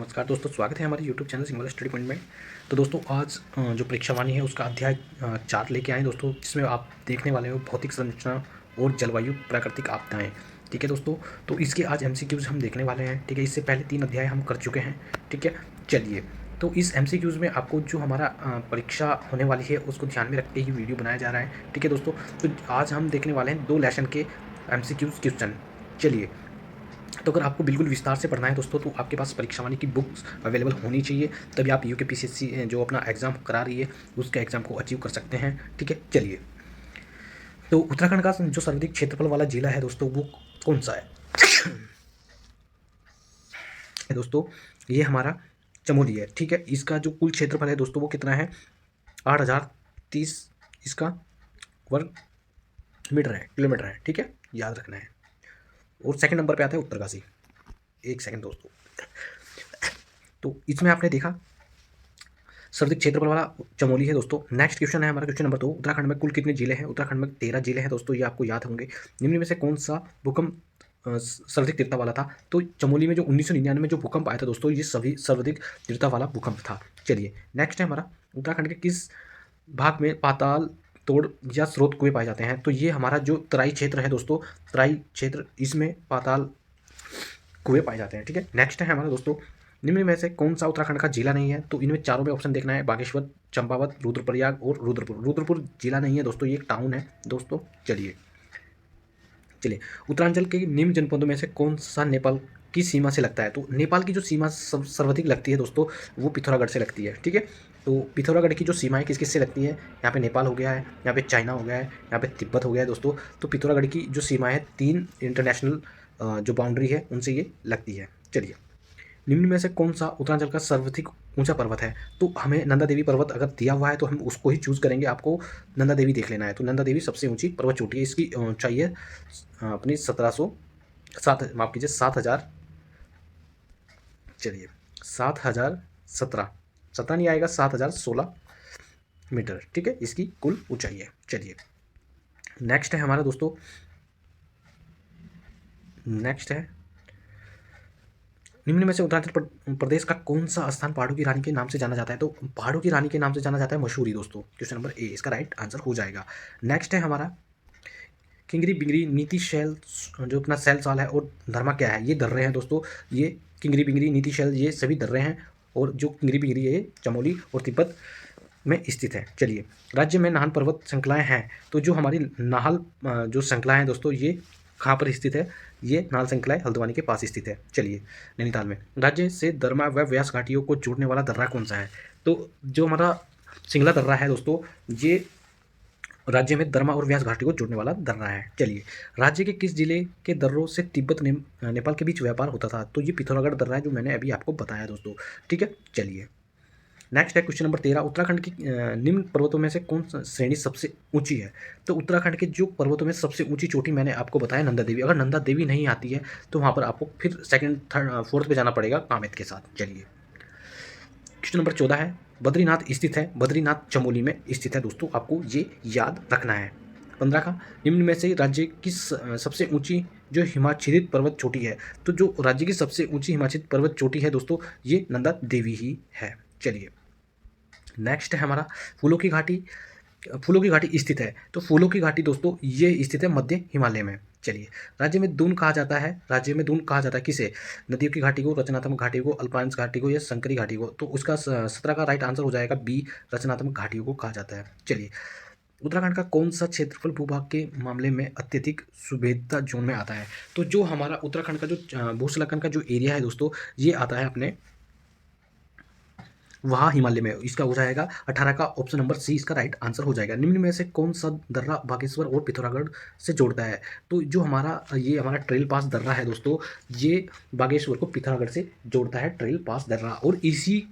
नमस्कार दोस्तों, स्वागत है हमारे YouTube channel single study point में। तो दोस्तों आज जो परीक्षावाणी है उसका अध्याय 4 लेके आए दोस्तों, जिसमें आप देखने वाले हो भौतिक संरचना और जलवायु प्राकृतिक आपदाएं। ठीक है दोस्तों, तो इसके आज एमसीक्यूज हम देखने वाले हैं। ठीक है, इससे पहले 3 अध्याय हम कर चुके हैं। ठीक है, चलिए। तो इस एमसीक्यूज में आपको जो हमारा परीक्षा होने वाली है उसको ध्यान में रख के ही वीडियो बनाया जा रहा है। ठीक है दोस्तों, तो आज हम देखने वाले हैं 2 लेसन के एमसीक्यूज क्वेश्चन। चलिए, तो अगर आपको बिल्कुल विस्तार से पढ़ना है दोस्तों, तो आपके पास परीक्षावाणी की बुक्स अवेलेबल होनी चाहिए, तभी आप यूकेपीसीएससी जो अपना एग्ज़ाम करा रही है उसके एग्ज़ाम को अचीव कर सकते हैं। ठीक है, चलिए। तो उत्तराखंड का जो सर्वाधिक क्षेत्रफल वाला जिला है दोस्तों, वो कौन सा है? दोस्तों, ये हमारा चमोली है। ठीक है, इसका जो कुल क्षेत्रफल है दोस्तों वो कितना है? 8030 इसका वर्ग मीटर है, किलोमीटर है। ठीक है, याद रखना है। और सेकंड नंबर पे आता है उत्तरकाशी। एक सेकंड दोस्तों। तो इसमें आपने देखा सर्वाधिक क्षेत्रफल वाला चमोली है दोस्तों। नेक्स्ट क्वेश्चन है हमारा क्वेश्चन नंबर 2। उत्तराखंड में कुल कितने जिले हैं? उत्तराखंड में 13 जिले हैं दोस्तों, ये आपको याद होंगे। निम्न में से कौन सा भूकंप सर्वाधिक तीव्रता वाला था? तो चमोली में जो 1999 में जो भूकंप आया था दोस्तों, ये सभी सर्वाधिक तीव्रता वाला भूकंप था। चलिए, नेक्स्ट है हमारा उत्तराखंड के किस भाग में पाताल तोड़ या स्रोत कुएं पाए जाते हैं? तो ये हमारा जो तराई क्षेत्र है दोस्तों, तराई क्षेत्र, इसमें पाताल कुएं पाए जाते हैं। ठीक है, नेक्स्ट है हमारा दोस्तों, निम्न में से कौन सा उत्तराखंड का जिला नहीं है? तो इनमें चारों में ऑप्शन देखना है, बागेश्वर, चंपावत, रुद्रप्रयाग और रुद्रपुर। रुद्रपुर जिला नहीं है दोस्तों, ये एक टाउन है दोस्तों। चलिए, उत्तरांचल के निम्न जनपदों में से कौन सा नेपाल की सीमा से लगता है? तो नेपाल की जो सीमा सर्वाधिक लगती है दोस्तों, वो पिथौरागढ़ से लगती है। ठीक है, तो पिथौरागढ़ की जो सीमा है किस किस से लगती है? यहाँ पे नेपाल हो गया है, यहाँ पे चाइना हो गया है, यहाँ पे तिब्बत हो गया है दोस्तों। तो पिथौरागढ़ की जो सीमा है 3 इंटरनेशनल जो बाउंड्री है उनसे ये लगती है। चलिए, निम्न में से कौन सा उत्तरांचल का सर्वाधिक ऊंचा पर्वत है? तो हमें नंदा देवी पर्वत अगर दिया हुआ है तो हम उसको ही चूज़ करेंगे। आपको नंदा देवी देख लेना है। तो नंदा देवी सबसे ऊंची पर्वत चोटी है, इसकी ऊंचाई है अपनी 7,000। चलिए, 7,017 नहीं आएगा, 7,016 मीटर। ठीक है, इसकी कुल ऊंचाई है। चलिए, नेक्स्ट है हमारा दोस्तों, नेक्स्ट है निम्न में से उत्तरांचल प्रदेश का कौन सा स्थान पहाड़ों की रानी के नाम से जाना जाता है? तो पहाड़ों की रानी के नाम से जाना जाता है मसूरी दोस्तों। क्वेश्चन नंबर ए इसका राइट आंसर हो जाएगा। नेक्स्ट है हमारा किंगरी बिंगरी नीति शैल, जो अपना सैल साल है, और धर्मा क्या है? ये दर्रे हैं दोस्तों। ये किंगरी बिंगरी नीति शैल ये सभी दर्रे हैं, और जो किंगरी बिंगरी है ये चमोली और तिब्बत में स्थित है। चलिए, राज्य में नाहन पर्वत श्रृंखलाएं हैं। तो जो हमारी नाहल जो श्रृंखला है दोस्तों, ये कहाँ पर स्थित है? ये नाहल श्रृंखला हल्द्वानी के पास स्थित है। चलिए, नैनीताल में। राज्य से दरमा व व्यास घाटियों को जोड़ने वाला दर्रा कौन सा है? तो जो हमारा सिंगला दर्रा है दोस्तों, ये राज्य में दरमा और व्यास घाटी को जोड़ने वाला दर्रा है। चलिए, राज्य के किस जिले के दर्रों से तिब्बत नेपाल के बीच व्यापार होता था? तो ये पिथौरागढ़ दर्रा है, जो मैंने अभी आपको बताया दोस्तों। ठीक है, चलिए, नेक्स्ट है क्वेश्चन नंबर 13। उत्तराखंड की निम्न पर्वतों में से कौन सा श्रेणी सबसे ऊंची है? तो उत्तराखंड के जो पर्वतों में सबसे ऊंची चोटी मैंने आपको बताया नंदा देवी। अगर नंदा देवी नहीं आती है तो वहाँ पर आपको फिर सेकंड थर्ड फोर्थ पे जाना पड़ेगा कामेत के साथ। चलिए, क्वेश्चन नंबर 14 है, बद्रीनाथ स्थित है? बद्रीनाथ चमोली में स्थित है दोस्तों, आपको ये याद रखना है। 15 का, निम्न में से राज्य की सबसे ऊंची जो हिमाच्छादित पर्वत चोटी है? तो जो राज्य की सबसे ऊंची हिमाच्छादित पर्वत चोटी है दोस्तों, ये नंदा देवी ही है। चलिए, नेक्स्ट है हमारा फूलों की घाटी। फूलों की घाटी स्थित है? तो फूलों की घाटी दोस्तों ये स्थित है मध्य हिमालय में। चलिए, राज्य में दून कहा जाता है? राज्य में दून कहा जाता है किसे? नदियों की घाटी को, रचनात्मक घाटी को, अल्पाइंस घाटी को या संकरी घाटी को? तो उसका 17 का राइट आंसर हो जाएगा बी, रचनात्मक घाटियों को कहा जाता है। चलिए, उत्तराखंड का कौन सा क्षेत्रफल भूभाग के मामले में अत्यधिक सुभेद्यता जोन में आता है? तो जो हमारा उत्तराखंड का जो भूस्खलन का जो एरिया है दोस्तों, ये आता है अपने वहाँ हिमालय में। इसका हो जाएगा 18 का ऑप्शन नंबर सी इसका राइट आंसर हो जाएगा। निम्न में से कौन सा दर्रा बागेश्वर और पिथौरागढ़ से जोड़ता है? तो जो हमारा ट्रेल पास दर्रा है दोस्तों, ये बागेश्वर को पिथौरागढ़ से जोड़ता है, ट्रेल पास दर्रा। और इसी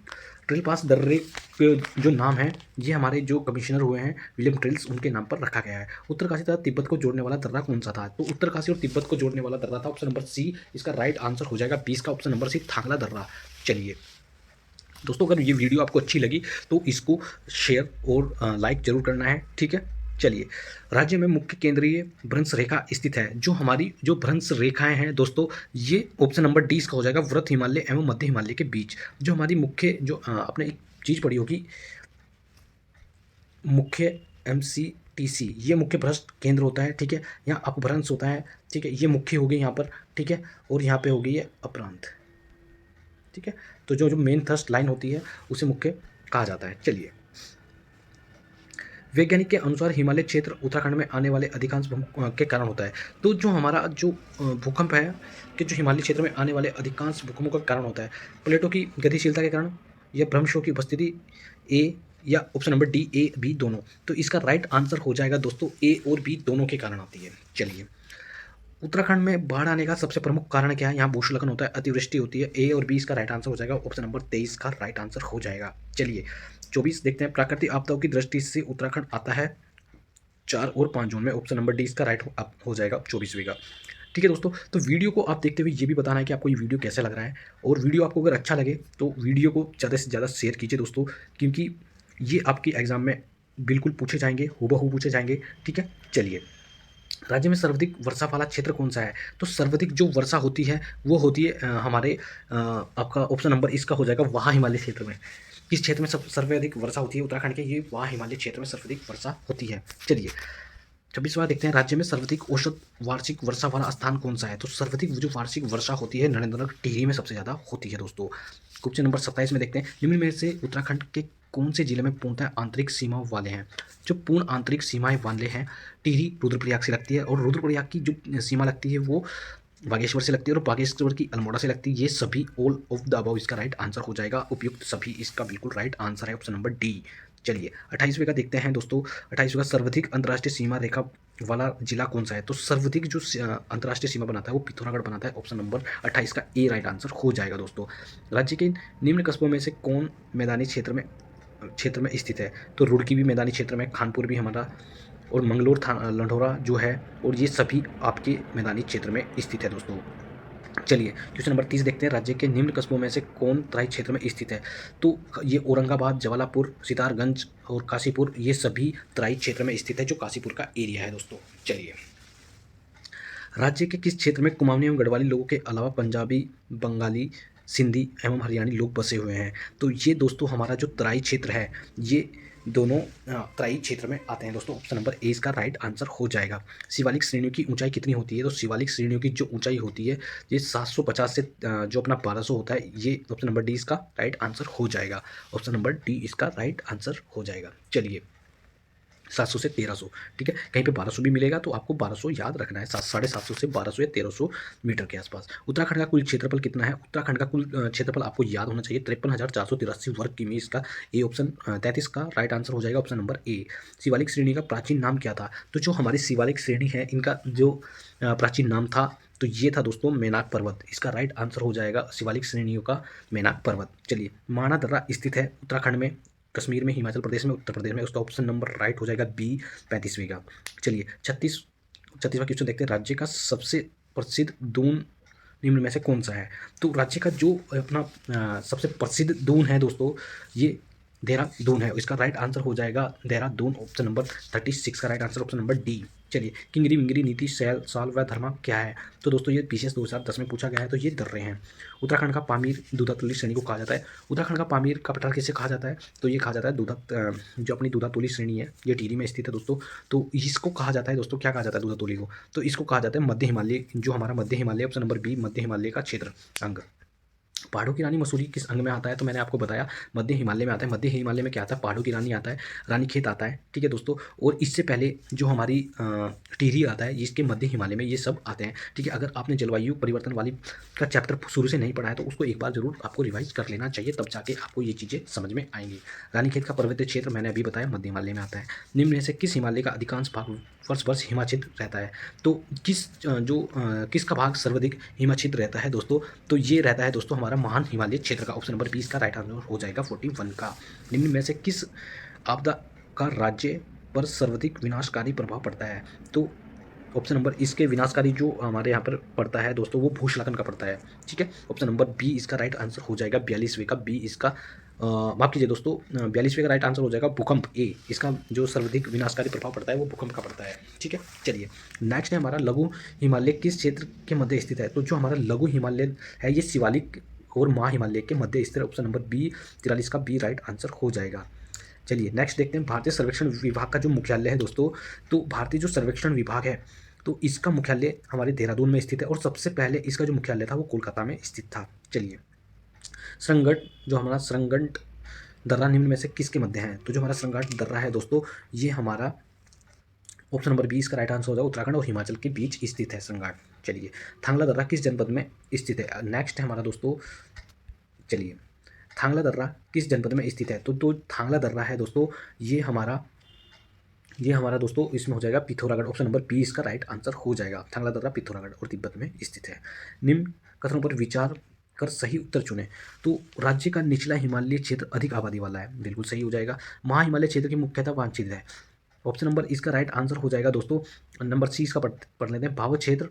ट्रेल पास दर्रे के जो नाम है, ये हमारे जो कमिश्नर हुए हैं विलियम ट्रेल्स, उनके नाम पर रखा गया है। उत्तरकाशी तथा तिब्बत को जोड़ने वाला दर्रा कौन सा था? तो उत्तरकाशी और तिब्बत को जोड़ने वाला दर्रा था ऑप्शन नंबर सी, इसका राइट आंसर हो जाएगा 20 का ऑप्शन नंबर सी, थांगला दर्रा। चलिए दोस्तों, अगर ये वीडियो आपको अच्छी लगी तो इसको शेयर और लाइक जरूर करना है। ठीक है, चलिए, राज्य में मुख्य केंद्रीय भ्रंश रेखा स्थित है। जो हमारी जो भ्रंश रेखाएं हैं दोस्तों, ये ऑप्शन नंबर डी इसका हो जाएगा, वृत्त हिमालय एवं मध्य हिमालय के बीच। जो हमारी मुख्य जो आपने एक चीज़ पढ़ी होगी, मुख्य MCTC, ये मुख्य भ्रष्ट केंद्र होता है, ठीक है। यहाँ अपभ्रंश होता है, ठीक है। ये मुख्य हो गई यहाँ पर, ठीक है। और यहाँ पे हो गई ये अपरांत, ठीक है। तो जो जो मेन थ्रस्ट लाइन होती है उसे मुख्य कहा जाता है। चलिए, वैज्ञानिक के अनुसार हिमालय क्षेत्र उत्तराखंड में आने वाले अधिकांश भूकंप के कारण होता है। तो जो हमारा जो भूकंप है कि जो हिमालय क्षेत्र में आने वाले अधिकांश भूकंपों का कारण होता है प्लेटों की गतिशीलता के कारण या भ्रंशों की उपस्थिति, ए या option number D, A B दोनों। तो इसका राइट आंसर हो जाएगा दोस्तों ए और बी दोनों के कारण आती है। चलिए, उत्तराखंड में बाढ़ आने का सबसे प्रमुख कारण क्या है? यहाँ भूस्खलन होता है, अतिवृष्टि होती है। ए और बी इसका राइट आंसर हो जाएगा, ऑप्शन नंबर 23 का राइट आंसर हो जाएगा। चलिए 24 देखते हैं, प्राकृतिक आपदाओं की दृष्टि से उत्तराखंड आता है 4 और 5 जोन में। ऑप्शन नंबर डी इसका राइट हो जाएगा 24वीं का। ठीक है दोस्तों, तो वीडियो को आप देखते हुए ये भी बताना है कि आपको ये वीडियो कैसा लग रहा है, और वीडियो आपको अगर अच्छा लगे तो वीडियो को ज़्यादा से ज़्यादा शेयर कीजिए दोस्तों, क्योंकि ये आपके एग्जाम में बिल्कुल पूछे जाएंगे, हूबहू पूछे जाएंगे। ठीक है, चलिए, राज्य में सर्वाधिक वर्षा वाला क्षेत्र कौन सा है? तो सर्वाधिक जो वर्षा होती है वो होती है हमारे आपका ऑप्शन नंबर इसका हो जाएगा वहाँ हिमालय क्षेत्र में। किस क्षेत्र में सब सर्वाधिक वर्षा होती है उत्तराखंड के? ये वहाँ हिमालय क्षेत्र में सर्वाधिक वर्षा होती है। चलिए 26वां देखते हैं, राज्य में सर्वाधिक औसत वार्षिक वर्षा वाला स्थान कौन सा है? तो सर्वाधिक जो वार्षिक वर्षा होती है नरेंद्रनगर टिहरी में सबसे ज़्यादा होती है दोस्तों। क्वेश्चन नंबर 27 में देखते हैं, निम्न में से उत्तराखंड के कौन से जिले में पूर्णतः आंतरिक सीमा वाले हैं? जो पूर्ण आंतरिक सीमाएं वाले हैं, टिहरी रुद्रप्रयाग से लगती है, और रुद्रप्रयाग की जो सीमा लगती है वो बागेश्वर से लगती है, और बागेश्वर की अल्मोड़ा से लगती है। ये सभी ऑल ऑफ द अबव इसका राइट आंसर हो जाएगा, उपयुक्त सभी इसका बिल्कुल राइट आंसर है, ऑप्शन नंबर डी। चलिए 28वें का देखते हैं दोस्तों, 28वें का सर्वाधिक अंतर्राष्ट्रीय सीमा रेखा वाला जिला कौन सा है? तो सर्वाधिक जो अंतर्राष्ट्रीय सीमा बनाता है वो पिथौरागढ़ बनाता है, ऑप्शन नंबर 28 का ए राइट आंसर हो जाएगा दोस्तों। राज्य के निम्न कस्बों में से कौन मैदानी क्षेत्र में स्थित है? तो रुड़की भी मैदानी क्षेत्र में, खानपुर भी हमारा, और मंगलोर लंढौरा जो है, और ये सभी आपके मैदानी क्षेत्र में स्थित है दोस्तों। चलिए क्वेश्चन नंबर 30 देखते हैं, राज्य के निम्न कस्बों में से कौन तराई क्षेत्र में स्थित है? तो ये औरंगाबाद, जवालापुर, सितारगंज और काशीपुर, ये सभी तराई क्षेत्र में स्थित है, जो काशीपुर का एरिया है दोस्तों। चलिए, राज्य के किस क्षेत्र में कुमाऊनी एवं गढ़वाली लोगों के अलावा पंजाबी, बंगाली, सिंधी एवं हरियाणी लोग बसे हुए हैं? तो ये दोस्तों हमारा जो तराई क्षेत्र है, ये दोनों तराई क्षेत्र में आते हैं दोस्तों। ऑप्शन नंबर ए इसका राइट आंसर हो जाएगा। शिवालिक श्रेणियों की ऊंचाई कितनी होती है? तो शिवालिक श्रेणियों की जो ऊंचाई होती है ये 750 से जो अपना 1200 होता है, ये ऑप्शन नंबर डी इसका राइट आंसर हो जाएगा। ऑप्शन नंबर डी इसका राइट आंसर हो जाएगा। चलिए 700 से 1300, ठीक है, कहीं पे 1200 भी मिलेगा तो आपको 1200 याद रखना है, 750 से 1200 या 1300 मीटर के आसपास। उत्तराखंड का कुल क्षेत्रफल कितना है? उत्तराखंड का कुल क्षेत्रफल आपको याद होना चाहिए 53,483 वर्ग किमी। इसका ए ऑप्शन 33 का राइट आंसर हो जाएगा, ऑप्शन नंबर ए। शिवालिक श्रेणी का प्राचीन नाम क्या था? तो जो हमारी शिवालिक श्रेणी है इनका जो प्राचीन नाम था तो ये था दोस्तों मेनाक पर्वत। इसका राइट आंसर हो जाएगा शिवालिक श्रेणियों का मेनाक पर्वत। चलिए, माना दर्रा स्थित है उत्तराखंड में, कश्मीर में, हिमाचल प्रदेश में, उत्तर प्रदेश में, उसका ऑप्शन नंबर राइट हो जाएगा बी 35वीं का। चलिए 36वां क्वेश्चन देखते हैं, राज्य का सबसे प्रसिद्ध दून निम्न में से कौन सा है? तो राज्य का जो अपना सबसे प्रसिद्ध दून है दोस्तों, ये देहरादून है। इसका राइट आंसर हो जाएगा देहरादून, ऑप्शन नंबर 36 का right answer, option number D. चलिए, किंगरी विंगरी नीति शैल साल व धर्मा क्या है? तो दोस्तों ये PCS 2010 में पूछा गया है, तो ये दर्रे हैं। उत्तराखंड का पामीर दूधातुली श्रेणी को कहा जाता है। उत्तराखंड का पामीर का पठार किसे कहा जाता है? तो ये कहा जाता है जो अपनी दूधातुली श्रेणी है, ये टिहरी में स्थित है दोस्तों। तो इसको कहा जाता है दोस्तों, क्या कहा जाता है दूधातुली को? तो इसको कहा जाता है मध्य हिमालय, जो हमारा मध्य हिमालय, ऑप्शन नंबर बी मध्य हिमालय का क्षेत्र अंग। पहाड़ों की रानी मसूरी किस अंग में आता है? तो मैंने आपको बताया मध्य हिमालय में आता है। मध्य हिमालय में क्या आता है? पहाड़ों की रानी आता है, रानीखेत आता है, ठीक है दोस्तों। और इससे पहले जो हमारी टिहरी आता है, इसके मध्य हिमालय में ये सब आते हैं, ठीक है। अगर आपने जलवायु परिवर्तन वाली का चैप्टर शुरू से नहीं पढ़ा है तो उसको एक बार जरूर आपको रिवाइज कर लेना चाहिए, तब जाके आपको ये चीज़ें समझ में आएंगी। रानीखेत का पर्वतीय क्षेत्र मैंने अभी बताया मध्य हिमालय में आता है। निम्न में से किस हिमालय का अधिकांश भाग वर्ष हिमाच्छिद्र रहता है? तो किसका भाग सर्वाधिक हिमाच्छिद्र रहता है दोस्तों? तो ये रहता है दोस्तों हमारा महान हिमालय क्षेत्र का, ऑप्शन नंबर 20 का राइट आंसर हो जाएगा 41 का। निम्न में से किस आपदा का राज्य पर सर्वाधिक विनाशकारी प्रभाव पड़ता है? तो ऑप्शन नंबर इसके विनाशकारी जो हमारे यहाँ पर पड़ता है दोस्तों वो भूस्खलन का पड़ता है, ठीक है। ऑप्शन नंबर बी इसका राइट आंसर हो जाएगा 42वीं का, बी इसका माफ कीजिए दोस्तों, 42वें का राइट आंसर हो जाएगा भूकंप ए। इसका जो सर्वाधिक विनाशकारी प्रभाव पड़ता है वो भूकंप का पड़ता है। ठीक है, चलिए नेक्स्ट है हमारा लघु हिमालय किस क्षेत्र के मध्य स्थित है। तो जो हमारा लघु हिमालय है ये शिवालिक और महा हिमालय के मध्य स्थित है। ऑप्शन नंबर बी 43 का बी राइट आंसर हो जाएगा। चलिए नेक्स्ट देखते हैं भारतीय सर्वेक्षण विभाग का जो मुख्यालय है दोस्तों। तो भारतीय जो सर्वेक्षण विभाग है तो इसका मुख्यालय हमारे देहरादून में स्थित है, और सबसे पहले इसका जो मुख्यालय था वो कोलकाता में स्थित था। चलिए सरंगट, जो हमारा सरंगट दर्रा निम्न में से किसके मध्य है। तो जो हमारा सरंगट दर्रा है दोस्तों ये हमारा ऑप्शन नंबर 20 का राइट आंसर हो जाएगा, उत्तराखंड और हिमाचल के बीच स्थित है सरंगट। चलिए थांगला दर्रा किस जनपद में स्थित है। नेक्स्ट है हमारा दोस्तों, चलिए थांगला दर्रा किस जनपद में स्थित है। तो थांगला दर्रा है दोस्तों ये हमारा दोस्तों इसमें हो जाएगा पिथौरागढ़। ऑप्शन नंबर 20 का राइट आंसर हो जाएगा। थांगला दर्रा पिथौरागढ़ और तिब्बत में स्थित है। निम्न कथनों पर विचार कर सही उत्तर चुने। तो राज्य का निचला हिमालय क्षेत्र अधिक आबादी वाला है, बिल्कुल सही हो जाएगा। महा हिमालय क्षेत्र की मुख्यतः वांछित है। ऑप्शन नंबर इसका राइट आंसर हो जाएगा दोस्तों, नंबर सी इसका पढ़ लेते हैं। भाव क्षेत्र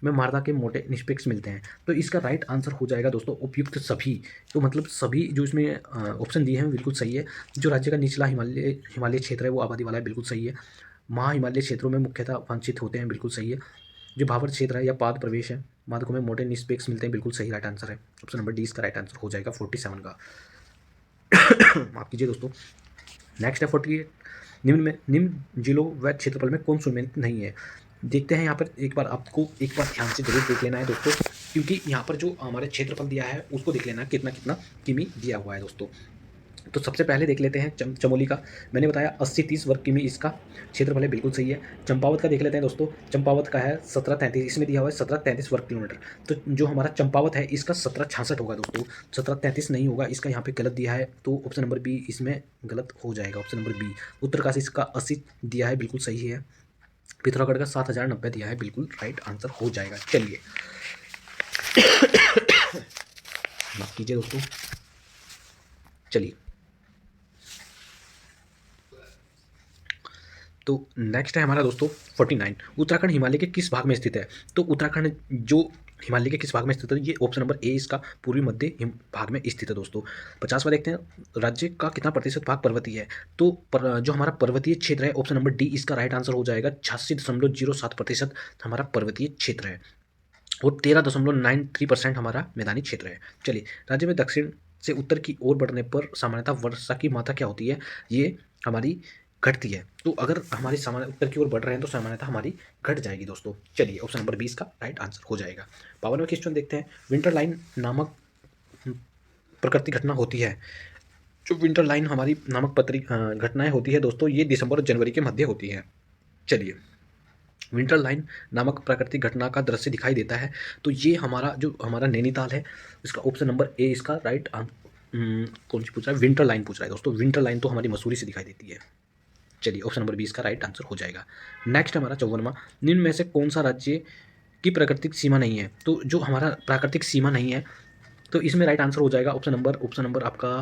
में मार्दा के मोटे निष्पेक्ष मिलते हैं। तो इसका राइट आंसर हो जाएगा दोस्तों उपयुक्त सभी। तो मतलब सभी जो इसमें ऑप्शन दिए हैं बिल्कुल सही है। जो राज्य का निचला हिमालय क्षेत्र है वो आबादी वाला है, बिल्कुल सही है। महा हिमालय क्षेत्रों में मुख्यतः वांछित होते हैं, बिल्कुल सही है। जो भावर क्षेत्र है या पाद प्रवेश है, मादकों में मोटे निष्पेक्ष मिलते हैं, बिल्कुल सही राइट आंसर है। ऑप्शन नंबर डी इसका राइट आंसर हो जाएगा 47 का। माफ कीजिए दोस्तों। नेक्स्ट है 48, निम्न जिलों व क्षेत्रफल में कौन सम्मिलित नहीं है। देखते हैं यहाँ पर एक बार आपको एक बार ध्यान से जरूर देख लेना है दोस्तों, क्योंकि यहाँ पर जो हमारे क्षेत्रफल दिया है उसको देख लेना कितना कितना किमी दिया हुआ है दोस्तों। तो सबसे पहले देख लेते हैं चमोली का। मैंने बताया 80-30 वर्ग किमी इसका क्षेत्रफल है, बिल्कुल सही है। चंपावत का देख लेते हैं दोस्तों। चंपावत का है 1733, इसमें दिया हुआ है 1733 वर्ग किलोमीटर। तो जो हमारा चंपावत है इसका 1766 होगा दोस्तों, 1733 नहीं होगा, इसका यहाँ पे गलत दिया है। तो ऑप्शन नंबर बी इसमें गलत हो जाएगा। ऑप्शन नंबर बी उत्तरकाशी इसका 80 दिया है, बिल्कुल सही है। पिथौरागढ़ का 7090 दिया है, बिल्कुल राइट आंसर हो जाएगा। चलिए माफ कीजिए दोस्तों। चलिए तो नेक्स्ट है हमारा दोस्तों 49, उत्तराखंड हिमालय के किस भाग में स्थित है। तो उत्तराखंड जो हिमालय के किस भाग में स्थित है, ये ऑप्शन नंबर ए इसका पूर्वी मध्य भाग में स्थित है दोस्तों। 50वां देखते हैं, राज्य का कितना प्रतिशत भाग पर्वतीय है। तो जो हमारा पर्वतीय क्षेत्र है ऑप्शन नंबर डी इसका राइट आंसर हो जाएगा। 86.07% हमारा पर्वतीय क्षेत्र है, और 13.93% हमारा मैदानी क्षेत्र है। चलिए राज्य में दक्षिण से उत्तर की ओर बढ़ने पर सामान्यतः वर्षा की मात्रा क्या होती है, ये हमारी घटती है। तो अगर हमारी सामान्य उत्तर की ओर बढ़ रहे हैं तो सामान्यतः हमारी घट जाएगी दोस्तों। चलिए ऑप्शन नंबर 20 का राइट आंसर हो जाएगा। 52वां क्वेश्चन देखते हैं, विंटर लाइन नामक प्रकृति घटना होती है। जो विंटर लाइन हमारी नामक घटनाएं होती है दोस्तों, ये दिसंबर और जनवरी के मध्य होती है। चलिए विंटर लाइन नामक प्राकृतिक घटना का दृश्य दिखाई देता है। तो ये हमारा जो हमारा नैनीताल है, इसका ऑप्शन नंबर ए इसका राइट कौन सी पूछ रहा है, विंटर लाइन पूछ रहा है दोस्तों। विंटर लाइन तो हमारी मसूरी से दिखाई देती है। चलिए ऑप्शन नंबर 20 का राइट आंसर हो जाएगा। नेक्स्ट हमारा 54वां, निम्न में से कौन सा राज्य की प्राकृतिक सीमा नहीं है। तो जो हमारा प्राकृतिक सीमा नहीं है तो इसमें राइट आंसर हो जाएगा ऑप्शन नंबर आपका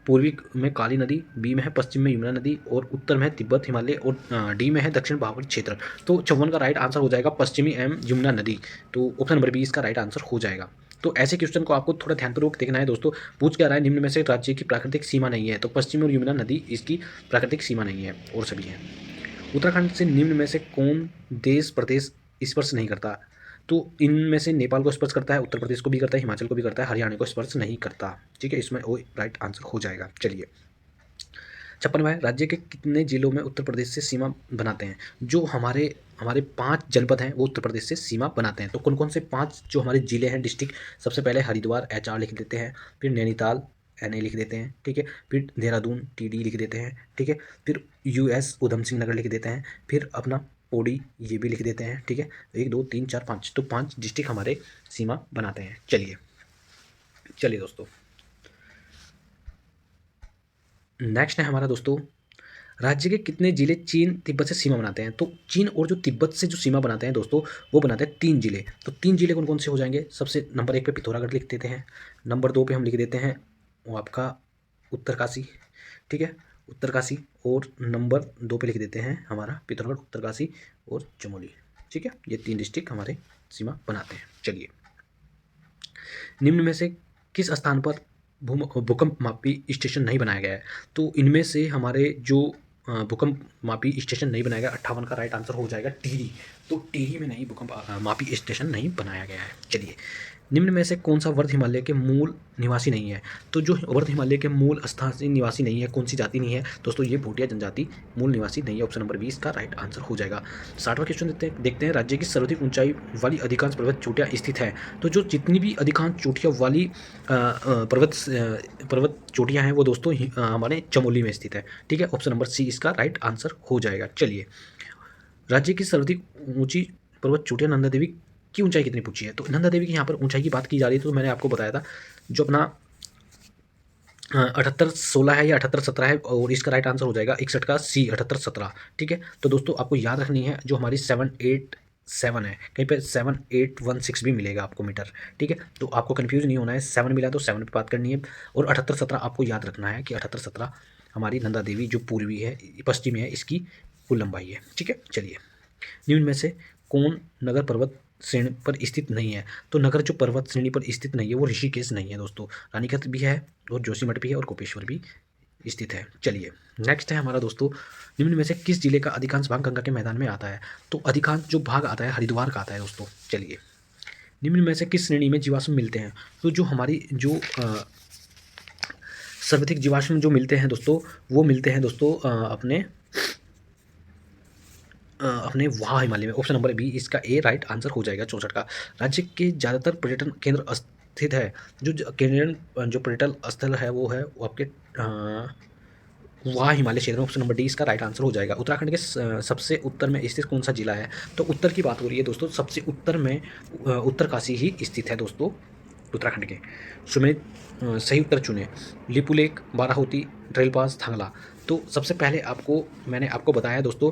पूर्वी में काली नदी, बी में है पश्चिम में यमुना नदी, और उत्तर में है तिब्बत हिमालय, और डी में है दक्षिण भावर क्षेत्र। तो 54 का राइट आंसर हो जाएगा पश्चिमी एवं यमुना नदी। तो ऑप्शन नंबर 20 का राइट आंसर हो जाएगा। तो ऐसे क्वेश्चन को आपको थोड़ा ध्यानपूर्वक देखना है दोस्तों। पूछ क्या रहा है, निम्न में से राज्य की प्राकृतिक सीमा नहीं है। तो पश्चिमी और यमुना नदी इसकी प्राकृतिक सीमा नहीं है, और सभी है। उत्तराखंड से निम्न में से कौन देश प्रदेश स्पर्श नहीं करता। तो इनमें से नेपाल को स्पर्श करता है, उत्तर प्रदेश को भी करता है, हिमाचल को भी करता है, हरियाणा को स्पर्श नहीं करता। ठीक है, इसमें वो राइट आंसर हो जाएगा। चलिए 56वां है, राज्य के कितने जिलों में उत्तर प्रदेश से सीमा बनाते हैं। जो हमारे 5 जनपद हैं वो उत्तर प्रदेश से सीमा बनाते हैं। तो कौन कौन से 5 जो हमारे जिले हैं डिस्ट्रिक्ट, सबसे पहले हरिद्वार HR लिख देते हैं, फिर नैनीताल NA लिख देते हैं, ठीक है, फिर देहरादून TD लिख देते हैं, ठीक है, फिर US उधम सिंह नगर लिख देते हैं, फिर अपना पौड़ी ये भी लिख देते हैं, ठीक है। 1 2 3 4 5, तो 5 डिस्ट्रिक्ट हमारे सीमा बनाते हैं। चलिए दोस्तों नेक्स्ट है हमारा दोस्तों, राज्य के कितने जिले चीन तिब्बत से सीमा बनाते हैं। तो चीन और जो तिब्बत से जो सीमा बनाते हैं दोस्तों वो बनाते हैं 3 जिले। तो 3 जिले कौन कौन से हो जाएंगे, सबसे नंबर 1 पे पिथौरागढ़ लिख देते हैं, नंबर 2 पे हम लिख देते हैं वो आपका उत्तरकाशी, ठीक है, उत्तरकाशी, और नंबर 2 पे लिख देते हैं हमारा पिथौरागढ़, उत्तरकाशी और चमोली। ठीक है, ये 3 डिस्ट्रिक्ट हमारे सीमा बनाते हैं। चलिए निम्न में से किस स्थान पर भूकंप मापी स्टेशन नहीं बनाया गया है। तो इनमें से हमारे जो भूकंप मापी स्टेशन नहीं बनाया गया 58 का राइट आंसर हो जाएगा टिहरी। तो टिहरी में नहीं भूकंप मापी स्टेशन नहीं बनाया गया है। चलिए, निम्न में से कौन सा वर्ध हिमालय के मूल निवासी नहीं है? तो जो वर्ध हिमालय के मूल स्थानीय निवासी नहीं है, कौन सी जाति नहीं है दोस्तों? ये भूटिया जनजाति मूल निवासी नहीं है। ऑप्शन नंबर 20 का राइट आंसर हो जाएगा। 60वां क्वेश्चन देखते हैं। राज्य की सर्वाधिक ऊंचाई वाली अधिकांश पर्वत चोटियाँ स्थित है। तो जो जितनी भी अधिकांश चोटियाँ वाली पर्वत चोटियाँ हैं वो दोस्तों हमारे चमोली में स्थित है। ठीक है, ऑप्शन नंबर सी इसका राइट आंसर हो जाएगा। चलिए, राज्य की सर्वाधिक ऊंची पर्वत चोटियाँ नंदा देवी की ऊंचाई कितनी पूछी है? तो नंदा देवी की यहाँ पर ऊंचाई की बात की जा रही है। तो मैंने आपको बताया था जो अपना 7816 है या 7817 है, और इसका राइट आंसर हो जाएगा 61 का सी 7817। ठीक है, तो दोस्तों आपको याद रखनी है जो हमारी 787 है, कहीं पे 7816 भी मिलेगा आपको मीटर। ठीक है, तो आपको कन्फ्यूज नहीं होना है, 7 मिला तो 7 पे बात करनी है, और 7817 आपको याद रखना है कि 7817 हमारी नंदा देवी जो पूर्वी है पश्चिमी है इसकी कुल लंबाई है। ठीक है, चलिए, निम्न में से कौन नगर पर्वत श्रेणी पर स्थित नहीं है? तो नगर जो पर्वत श्रेणी पर स्थित नहीं है वो ऋषिकेश नहीं है दोस्तों, रानीखेत भी है और जोशीमठ भी है और कोपेश्वर भी स्थित है। चलिए, नेक्स्ट है हमारा दोस्तों, निम्न में से किस जिले का अधिकांश भाग गंगा के मैदान में आता है? तो अधिकांश जो भाग आता है हरिद्वार का आता है दोस्तों। चलिए, निम्न में से किस श्रेणी में जीवाश्म मिलते हैं? तो जो हमारी जो सर्वाधिक जीवाश्म जो मिलते हैं दोस्तों वो मिलते हैं दोस्तों अपने वहाँ हिमालय में। ऑप्शन नंबर बी इसका ए राइट आंसर हो जाएगा 64 का। राज्य के ज़्यादातर पर्यटन केंद्र स्थित है। जो केंद्रीय जो पर्यटन स्थल है वो है वो आपके वहाँ हिमालय क्षेत्र में। ऑप्शन नंबर डी इसका राइट आंसर हो जाएगा। उत्तराखंड के सबसे उत्तर में स्थित कौन सा जिला है? तो उत्तर की बात हो रही है दोस्तों, सबसे उत्तर में उत्तरकाशी ही स्थित है दोस्तों उत्तराखंड के। सुमित सही उत्तर चुने। लिपुलेख, बाराहोती, ड्रेल पास, थांगला। तो सबसे पहले मैंने आपको बताया दोस्तों,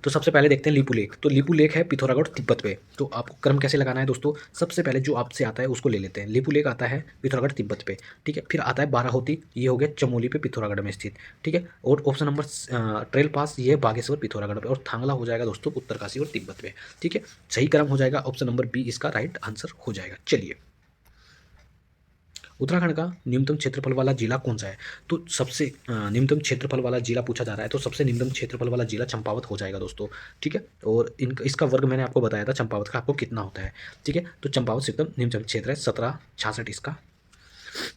तो सबसे पहले देखते हैं लीपू लेक। तो लीपू लेक है पिथौरागढ़ तिब्बत पे। तो आपको क्रम कैसे लगाना है दोस्तों? सबसे पहले जो आपसे आता है उसको ले लेते हैं। लीपू लेक आता है पिथौरागढ़ तिब्बत पे। ठीक है, फिर आता है बाराहोती, ये हो गया चमोली पे पिथौरागढ़ में स्थित। ठीक है, और ऑप्शन नंबर ट्रेल पास ये है बागेश्वर पिथौरागढ़ पे, और थांगला हो जाएगा दोस्तों उत्तरकाशी और तिब्बत पे। ठीक है, सही क्रम हो जाएगा ऑप्शन नंबर बी इसका राइट आंसर हो जाएगा। चलिए, उत्तराखंड का न्यूनतम क्षेत्रफल वाला जिला कौन सा है? तो सबसे न्यूनतम क्षेत्रफल वाला जिला पूछा जा रहा है, तो सबसे न्यूनतम क्षेत्रफल वाला जिला चंपावत हो जाएगा दोस्तों। ठीक है, और इसका वर्ग मैंने आपको बताया था चंपावत का आपको कितना होता है। ठीक है, तो चंपावत से एकदम न्यूनतम क्षेत्र है 1766 इसका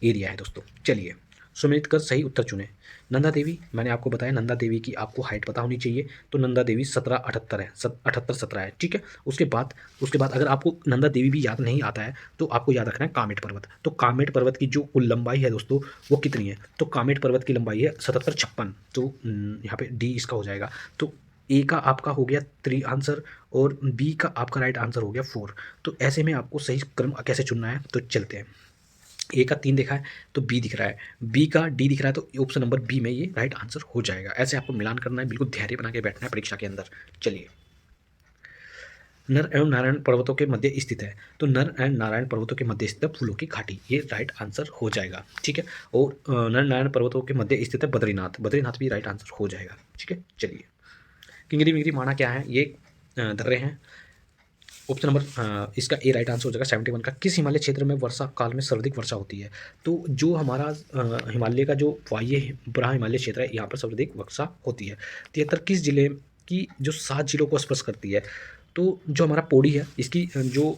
एरिया है दोस्तों। चलिए, सुमित कर सही उत्तर चुने। नंदा देवी, मैंने आपको बताया नंदा देवी की आपको हाइट पता होनी चाहिए। तो नंदा देवी 1778 है, 78-17 है। ठीक है, उसके बाद अगर आपको नंदा देवी भी याद नहीं आता है तो आपको याद रखना है कामेट पर्वत। तो कामेट पर्वत की जो कुल लंबाई है दोस्तों वो कितनी है? तो कामेट पर्वत की लंबाई है 7756। तो यहाँ पे डी इसका हो जाएगा। तो ए का आपका हो गया 3 आंसर और बी का आपका राइट आंसर हो गया 4। तो ऐसे में आपको सही क्रम कैसे चुनना है तो चलते हैं। ए का 3 दिखा है तो बी दिख रहा है, बी का डी दिख रहा है तो ऑप्शन नंबर बी में ये राइट आंसर हो जाएगा। ऐसे आपको मिलान करना है, बिल्कुल धैर्य बना के बैठना है परीक्षा के अंदर। चलिए, नर एवं नारायण पर्वतों के मध्य स्थित है। तो नर एवं नारायण पर्वतों के मध्य स्थित है फूलों की घाटी, ये राइट आंसर हो जाएगा। ठीक है, और नर नारायण पर्वतों के मध्य स्थित है बद्रीनाथ, बद्रीनाथ भी राइट आंसर हो जाएगा। ठीक है, चलिए, किंगरी मिंगरी माना क्या है? ये दर्रे हैं। ऑप्शन नंबर इसका ए राइट आंसर हो जाएगा 71 का। किस हिमालय क्षेत्र में वर्षा काल में सर्वाधिक वर्षा होती है? तो जो हमारा हिमालय का जो वायु बड़ा हिमालय क्षेत्र है यहाँ पर सर्वाधिक वर्षा होती है। 73 किस जिले की जो 7 जिलों को स्पर्श करती है? तो जो हमारा पौड़ी है इसकी जो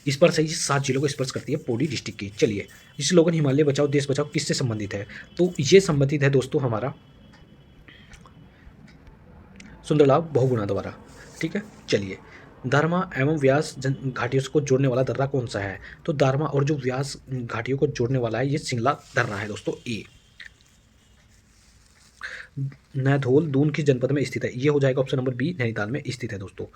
इस पर सही 7 जिलों को स्पर्श करती है पौड़ी डिस्ट्रिक्ट की। चलिए, इस स्लोगन हिमालय बचाओ देश बचाओ किससे संबंधित है? तो ये संबंधित है दोस्तों हमारा सुंदरलाल बहुगुणा द्वारा। ठीक है, चलिए, दारमा एवं व्यास घाटियों को जोड़ने वाला दर्रा कौन सा है? तो दारमा और जो व्यास घाटियों को जोड़ने वाला है ये सिंगला दर्रा है दोस्तों। ए नैधोल दून किस जनपद में स्थित है? ये हो जाएगा ऑप्शन नंबर बी नैनीताल में स्थित है दोस्तों।